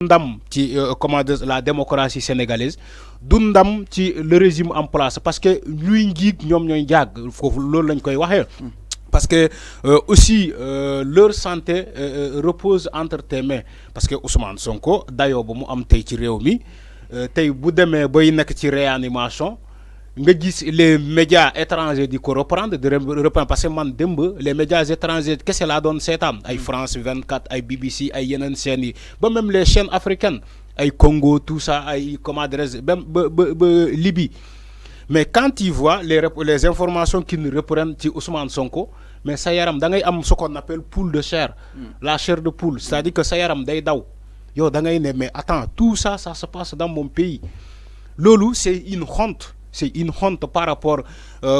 ndam ci comment dire la démocratie sénégalaise du ndam ci le régime en place parce que luy njiig ñoom ñooy jàgg foofu loolu lañ koy waxee. Parce que aussi leur santé repose entre tes mains parce que Ousmane Sonko dayoo ba mu am tey ci réew mi tey bu demee bay nekk ci réanimation nga gis les médias étrangers di ko reprendre parce que man démb les médias étrangers kese laa doon seetaan ay France 24 ay BBC ay yeneen chaînes yi ba même les chaînes africaines ay Congo tout ça ay comment dirais-je ba Libye. Mais quand tu vois les informations qui nous reprennent ci Ousmane Sonko mais sa yaram da ngay am ce qu'on appelle poule de chair, la chair de poule, c'est-à-dire que sa yaram day daw yow da ngay ne mais attends tout ça se passe dans mon pays. Loolu c'est une honte. C'est une honte par rapport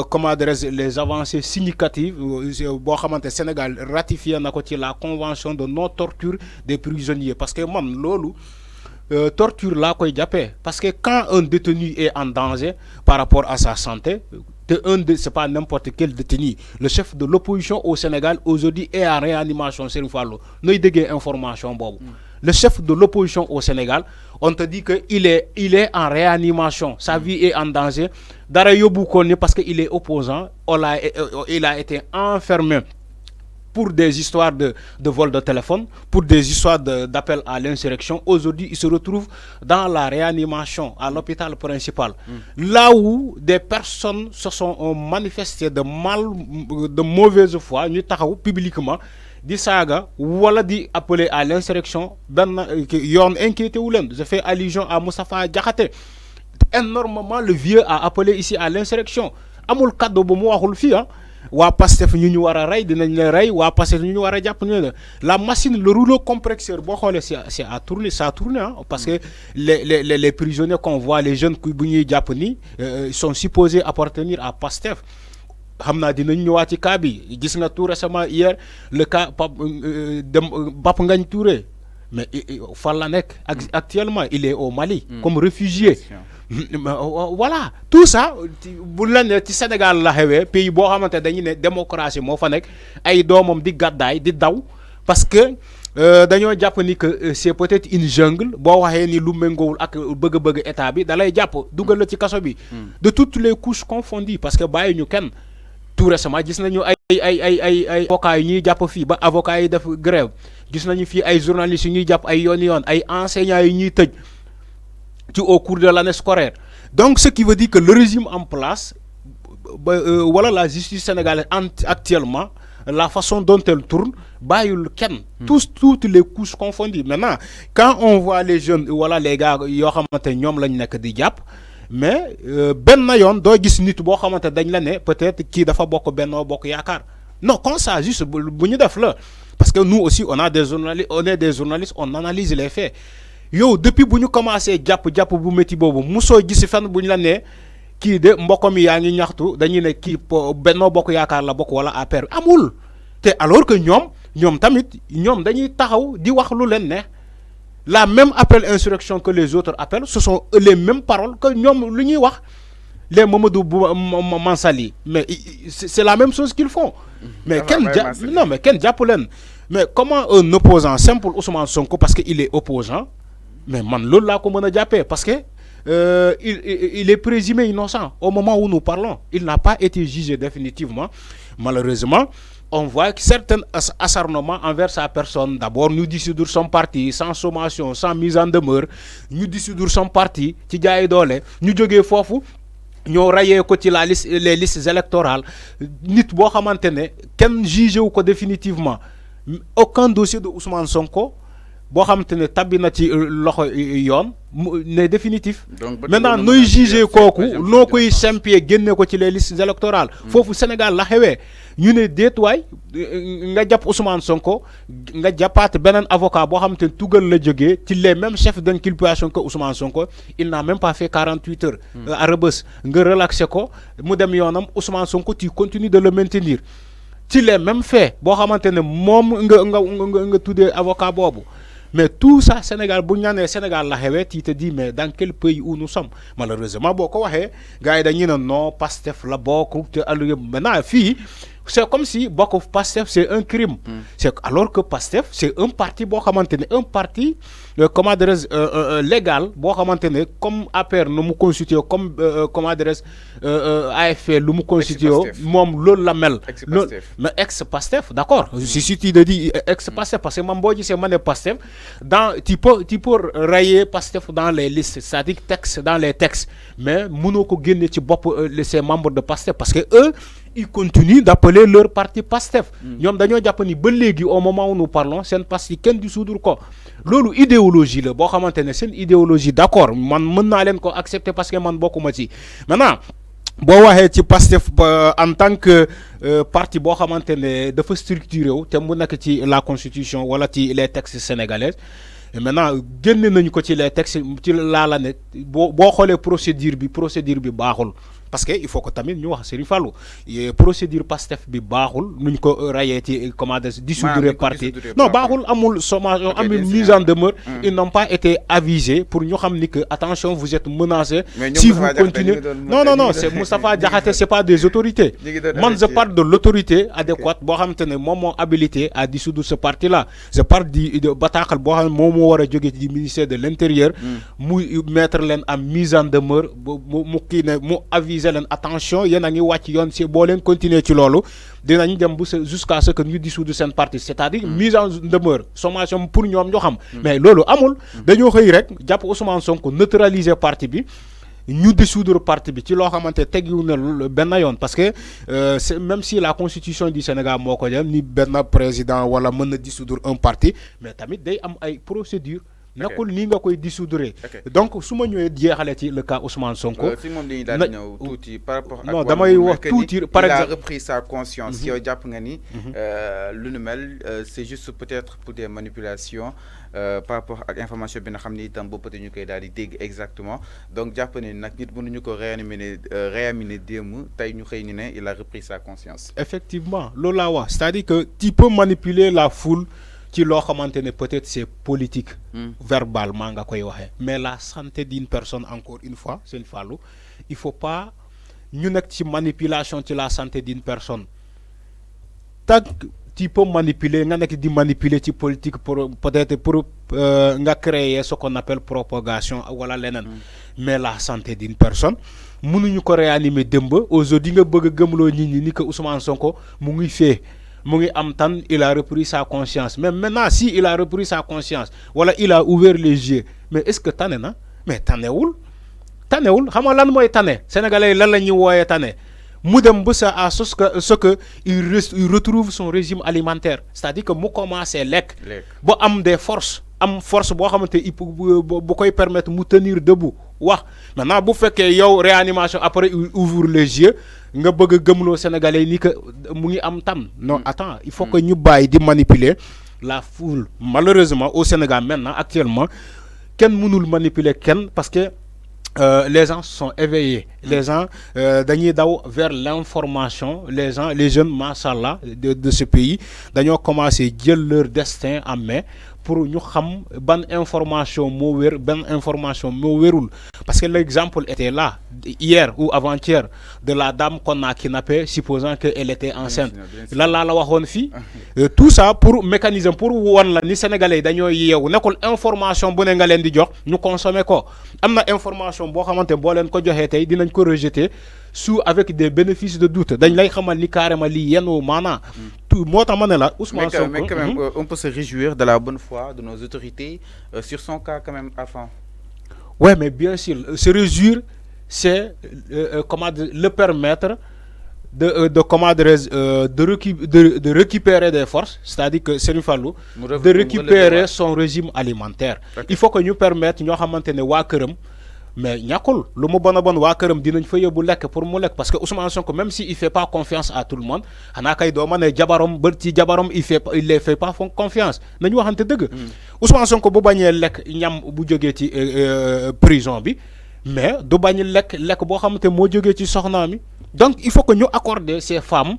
comment dirais-je les avancées significatives boo xamante Sénégal ratifié na ko ci la convention de non torture des prisonniers parce que man loolu torture laa koy jàppee parce que quand un détenu est en danger par rapport à sa santé c'est pas n'importe quel détenu, le chef de l'opposition au Sénégal aujourd'hui est en réanimation. Serigne Fallou nooy déggee information boobu. Le chef de l'opposition au Sénégal, on te dit que il est en réanimation, sa vie est en danger. Dara yóbbu ko ni parce que il est opposant, il a été enfermé pour des histoires de vol de téléphone, pour des histoires d'appel à l'insurrection. Aujourd'hui, il se retrouve dans la réanimation à l'hôpital principal. Là où des personnes se sont manifestées de mauvaise foi, ñu taxaw publiquement di saaga wala di appeler à l'insurrection benn yoon inquiété wu leen. Je fais allusion à Moustapha Diakhaté. Énormément le vieux a appelé ici à l'insurrection. Amul cadeau bu mu waxul fii waa Pastef ñu war a rey dinañ la rey waa Pastef ñu war a jàpp ñu la machine le rouleau compresseur boo xoolee c'est à tourner ça tourne parce que les prisonniers qu'on voit les jeunes bu ñuy jàpp ni sont supposés appartenir à Pastef. xam naa dinañ ñëwaat ci cas bi gis nga tout récemment hier le cas Bap Ngagne Touré mais fan la nekk actuellement il est au Mali comme réfugié. Voilà tout ça bu la ne ci Sénégal la xewee pays boo xamante dañu ne démocratie moo fa nekk ay doomam di gàddaay di daw parce que dañoo jàpp ni que c'est peut-être une jungle boo waxee ni lu méngoowul ak bëgg-bëgg état bi da lay jàpp dugal la ci kaso bi de toutes les couches confondues parce que bàyyi ñu kenn. Tout récemment gis nañu ay avocats yi ñuy jàpp fii ba avocats yi def grève gis nañu fii ay journalistes yi ñuy jàpp ay yoon ay enseignants yi ñuy tëj ci au cours de l'année scolaire. Donc ce qui veut dire que le régime en place voilà la justice sénégalaise actuellement la façon dont elle tourne bàyyul kenn toutes les couches confondues. Maintenant quand on voit les jeunes voilà les gars yoo xamante ñoom lañ nekk di jàpp mais benn yoon doo gis nit boo xamante dañ la ne peut-être kii dafa bokk Benno Bokk Yaakaar non comme ça juste bu ñu def la parce que nous aussi on est des journalistes on analyse les faits yow depuis bu ñu commencé jàpp bu métti boobu musoo gis fenn bu ñu la ne kii de mbokk mi yaa ngi ñaxtu dañuy ne kii Benno Bokk Yaakaar la bokk wala APR amul te alors que ñoom tamit ñoom dañuy taxaw di wax lu leen ne. La même appel insurrection que les autres appels, ce sont les mêmes paroles que nous, les Mamadou Mansali. Mais c'est la même chose qu'ils font. Mais mais comment un opposant simple Ousmane Sonko, parce qu'il est opposant, mais man lola comme on a parce que il est présumé innocent au moment où nous parlons. Il n'a pas été jugé définitivement, malheureusement. On voit que certains acharnements envers sa personne, d'abord nous dissoudre son parti sans sommation, sans mise en demeure, nous dissoudre son parti, ci jaay doole, ñu jógee foofu ñoo rayé ko ci les listes électorales, nit boo xamante ne kenn jugé wu ko définitivement, aucun dossier de Ousmane Sonko boo xamante ne tabbi na ci loxo yoon ne définitif. Maintenant nooy jugé kooku noo koy sempee génne ko ci les listes électorales foofu Sénégal la xewee ñu ne déetuwaay nga jàpp Ousmane Sonko nga jàppaat beneen avocat boo xamante ne tugal la jógee ci les mêmes chefs d'inculpation que Ousmane Sonko il n'a même pas fait 48 heures à Rebeuss nga relaxé ko mu dem yoonam Ousmane Sonko tu continues de le maintenir ci les mêmes faits boo xamante ne moom nga tuddee avocat boobu. Mais tout ça, Sénégal, Sénégal la xewee tu te dis mais dans quel pays où nous sommes malheureusement boo ko waxee gars yi dañuy ne non Pastef la bokk te maintenant fii c'est comme si bokk Pastef c'est un crime. C'est alors que Pastef c'est un parti boo xamante ne un parti comment dirais-je légal boo xamante ne comme APR nu mu constitué comme comment dirais-je AFP lu mu constitué moom loolu la mel. mais ex Pastef d'accord. si tu le dis ex Pastef parce que man boo gisee ma ne Pastef dans tu peux rayer Pastef dans les listes c'est-à-dire texte dans les textes mais mënoo ko génne ci bopp ces membres de Pastef parce que eux ils continuent d'appeler leur parti Pastef. ñoom dañoo jàpp ni ba léegi au moment où nous parlons seen parti kenn dissoudre ko loolu idéologie la boo xamante ne seen idéologie d'accord man mën naa leen ko accepter parce que man bokkuma ci maintenant boo waxee ci Pastef en tant que parti boo xamante ne dafa structuré wu te mu nekk ci la constitution wala ci les textes sénégalais et maintenant génne nañu ko ci les textes ci la ne boo xoolee procédure bi baaxul parce que il faut que tamit ñu wax Serigne Fallou procédure Pastef bi baaxul nuñ ko rayee ci comment dire dissoudre parti non baaxul amul sommation amul mise en demeure ils n'ont pas été avisés pour ñu xam ni que attention vous êtes menacés si vous continuez non c'est Moustapha Diakhaté c'est pas des autorités man je parle de l'autorité adéquate boo xamante ne moom moo habilité à dissoudre ce parti là je parle de bataaxal boo xam ne moom moo war a jóge ci ministère de l'intérieur mu mettre leen en mise en demeure mu kii ne mu aviser leen attention yéen a ngi wàcc yoon si boo leen continuer ci loolu dinañ dem bu jusqu'à ce que ñu dissoudre seen parti c'est-à-dire mise en demeure sommation pour ñoom ñoo xam mais loolu amul dañoo xëy rek jàpp Ousmane Sonko neutraliser parti bi ñu dissoudre parti bi ci loo xamante tegiwu na benn yoon parce que même si la constitution du Sénégal moo ko jël ni benn président wala mën na dissoudre un parti mais tamit day am ay procédures nekkul nii nga koy dissoudre donc su ma ñëwee jeexale ci le cas Ousmane Sonko. si moom dañuy daal di ñëw tuuti par rapport ak non damay wax tuuti par exemple il a repris sa conscience. yow jàpp nga ni lu nu mel c'est juste peut-être pour des manipulations par rapport ak information bi nga xam ni itam boobu peut-être ñu koy daal di dégg exactement donc jàpp ne nag nit mënuñu ko réanimer démb tey ñu xëy ni ne il a repris sa conscience. effectivement loolu laa wax c'est-à-dire que tu peux manipuler la foule. ci loo xamante ne peut-être c'est politique verbalement nga koy waxee mais la santé d'une personne encore une fois Serigne Fallou il faut pas ñu nekk ci manipulation ci la santé d'une personne tant tu peux manipuler nga nekk di manipuler ci politique pour peut-être pour nga créer ce qu'on appelle propagation wala leneen mais la santé d'une personne mënuñu ko réanimer démb aujourd'hui nga bëgg a gëmloo nit ñi ni que Ousmane Sonko mu ngi fee mu ngi am tan il a repris sa conscience mais maintenant si il a repris sa conscience wala il a ouvert les yeux mais est-ce que tane na mais tanewul xam nga lan mooy tane sénégalais lan la ñuy wooyee tane mu dem ba sa à ce que il retrouve son régime alimentaire c'est-à-dire que mu commencé lekk ba am des forces am force boo xamante il bu koy permettre mu tenir debout wax maintenant bu fekkee yow réanimation après il ouvre les yeux nga bëgg a gëmloo sénégalais ni que mu ngi am tan non attends il faut que ñu bàyyi di manipuler la foule malheureusement au Sénégal maintenant actuellement kenn mënul manipuler kenn parce que les gens sont éveillés les gens dañuy daw vers l'information les jeunes machallah de ce pays dañoo commencé jël leur destin en main pour ñu xam ban information moo wér ban information moo wérul parce que l'exemple était là hier ou avant-hier de la dame qu'on a kidnappée supposant que elle était enceinte lan laa la waxoon fii tout ça pour mécanisme pour won la ni sénégalais yi dañoo yeewu nekkul information bu ne nga leen di jox ñu consommer ko am na information boo xamante boo leen ko joxee tey dinañ ko rejeter avec des bénéfices de doute dañ lay xamal ni carrément lii yenn maanaa tout moo tax ma ne la Ousmane Sonko mais quand même on peut se réjouir de la bonne foi de nos autorités sur son cas quand même avant. Ouais mais bien sûr se réjouir c'est le permettre de récupérer des forces c'est-à-dire que Serigne Fallou de récupérer son régime alimentaire il faut que ñu permettre ñoo xamante ne waa këram mais ñàkkul lu mu bon a bon waa këram dinañ fa yóbbu lekk pour mu lekk parce que Ousmane Sonko même si il fait pas confiance à tout le monde xanaa kay doo ma ne jabarom ba ci jabarom il les fait pas confiance nañu waxante dëgg Ousmane Sonko bu bañee lekk ñam bu jógee ci prison bi mais du bañ lekk boo xamante moo jógee ci soxnaa mi donc il faut que ñu accorder ces femmes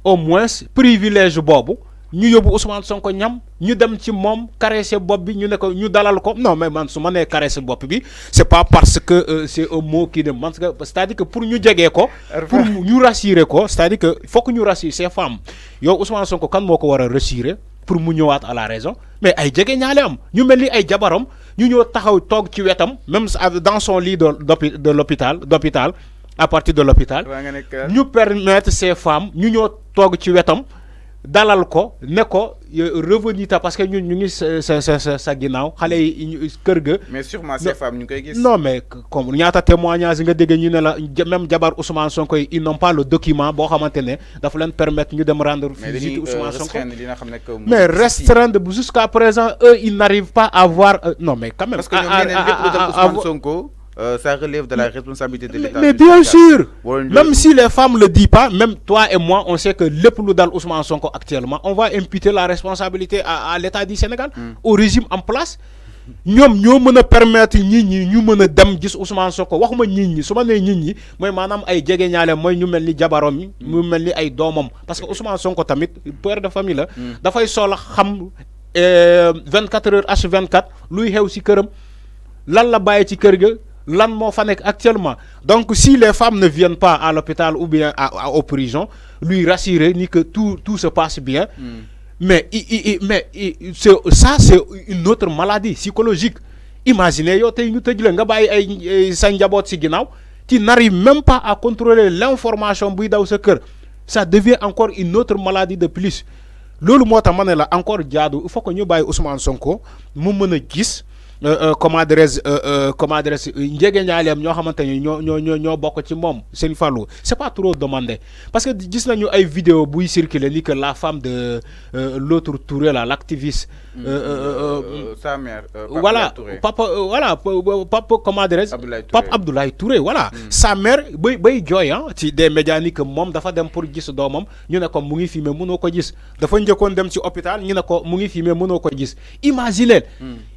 au moins privilège boobu ñu yóbbu Ousmane Sonko ñam ñu dem ci moom caresser bopp bi ñu ne ko ñu dalal ko non mais man su ma nee caresser bopp bi c'est pas parce que c'est un mot qui ne man c'est-à-dire que pour ñu jegee ko pour ñu rassurer ko c'est-à-dire que faut que ñu rassurer ces femmes yow Ousmane Sonko kan moo ko war a rassurer pour mu ñëwaat à la raison mais ay jege ñaale am ñu mel ni ay jabaram ñu ñëw taxaw toog ci wetam même dans son lit de l'hôpital à partir de l'hôpital ñu permettre ces femmes ñu ñëw toog ci wetam dalal ko ne ko revenu ta parce que ñun ñu ngi sa ginnaaw xale yi kër ga. mais sûrement ces femmes ñu koy gis. non mais comme ñaata témoignage nga dégg ñu ne la même jabar Ousmane Sonko ils n'ont pas le document boo xamante ne dafa leen permettre ñu dem rendre visite Ousmane Sonko mais restreindre jusqu'à présent eux ils n'arrivent pas à avoir non mais quand même. parce que ñoom ñeneen lépp lu dem Ousmane Sonko. Ça relève de la responsabilité de l'État. Mais bien sûr, même si les femmes ne le disent pas, même toi et moi, on sait que le plus dans Ousmane Sonko actuellement, on va imputer la responsabilité à l'État du Sénégal, au régime en place. ñoom ñoo mën a permettre nit ñi ñu mën a dem gis Ousmane Sonko waxuma nit ñi su ma nee nit ñi mooy maanaam ay jege ñaale mooy ñu mel ni jabarom yi mu mel ni ay doomam parce que Ousmane Sonko tamit père de famille la dafay soxla xam 24 heures H24 luy xew si këram lan la bàyyi ci kër ga lan moo fa nekk actuellement donc si les femmes ne viennent pas à l'hôpital ou bien aux prisons lui rassurer ni que tout se passe bien mais ça c'est une autre maladie psychologique imaginez yow tey ñu tëj la nga bàyyi ay sa njaboot si ginnaaw tu n'arrives même pas à contrôler l'information buy daw sa kër ça devient encore une autre maladie de plus loolu moo tax ma ne la encore jaadu il faut que ñu bàyyi Ousmane Sonko mu mën a gis comment dirais-je njëgëñaaleem ñoo xamante ni ñoo bokk ci moom Serigne Fallou c'est pas trop demandé parce que gis nañu ay vidéo buy circuler ni que la femme de l'autre Touré là l'activiste sa mère voilà papa comment dirais-je Pape Abdoulaye Touré voilà sa mère bay jooy ci des médias ni que moom dafa dem pour gis doomam ñu ne ko mu ngi fi mais mënoo ko gis dafa njëkkoon dem ci hôpital ñu ne ko mu ngi fi mais mënoo ko gis imaginez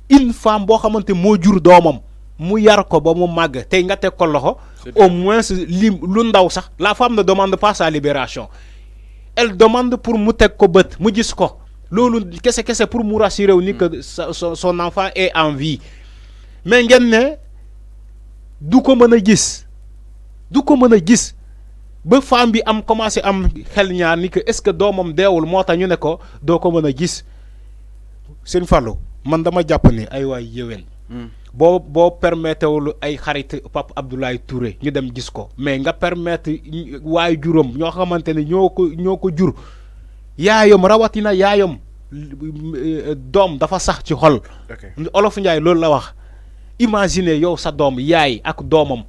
une femme boo xamante moo jur doomam mu yar ko ba mu màgg tey nga teg ko loxo au moins lu ndaw sax la femme ne demande pas sa libération elle demande pour mu teg ko bët mu gis ko loolu kese pour mu rassurer wu ni que son enfant est en vie mais ngeen ne du ko mën a gis ba femme bi am commencé am xel ñaar ni que est-ce que doomam deewul moo tax ñu ne ko doo ko mën a gis seen Fallou man dama jàpp ni ay waay yéwén boo permettre ay xarit Pape Abdoulaye Touré ñu dem gis ko mais nga permettre waaye juróom ñoo xamante ne ñoo ko jur yaayam rawatina yaayam doom dafa sax ci xol Olof Njaay loolu la wax imagine yow sa doom yaay ak doomam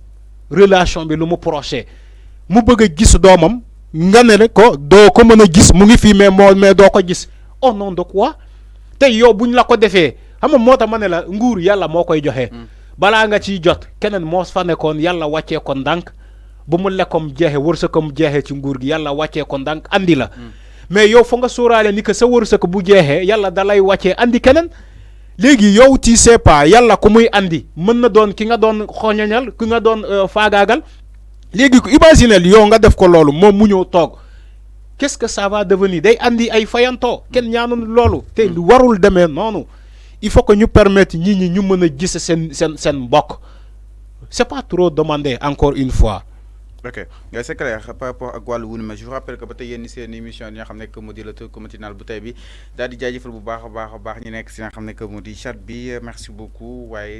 relation bi lu mu proché mu bëgg a gis doomam nga ne ko doo ko mën a gis mu ngi fii mais doo ko gis au nom de quoi tey yow buñ la ko defee xam nga moo tax ma ne la nguur yàlla moo koy joxe balaa nga ciy jot keneen moo fa nekkoon yàlla wàccee ko ndànk ba mu lekkom jeexe wërsëgam jeexee ci nguur gi yàlla wàccee ko ndànk andi la mais yow fa nga sóoraale ni que sa wërsëg bu jeexee yàlla da lay wàccee andi keneen léegi yow tu sais pas yàlla ku muy andi mën na doon ki nga doon xoñoñal ki nga doon faagaagal léegi imaginel yow nga def ko loolu moom mu ñëw toog qu'est-ce que ça va devenir day andi ay fayanto kenn ñaanul loolu te warul demee noonu il faut que ñu permettre ñi ñu mën a gis seen mbokk c'est pas trop demandé encore une fois. ok c'est clair par rapport ak wàllu wunu mais je vous rappelle que ba tey yéen seen émission yi nga xam ne que mu di le tour matinal bu tey bi daal di jaajëfal bu baax a baax ñi nekk si nga xam ne que mu di chat bi merci beaucoup waaye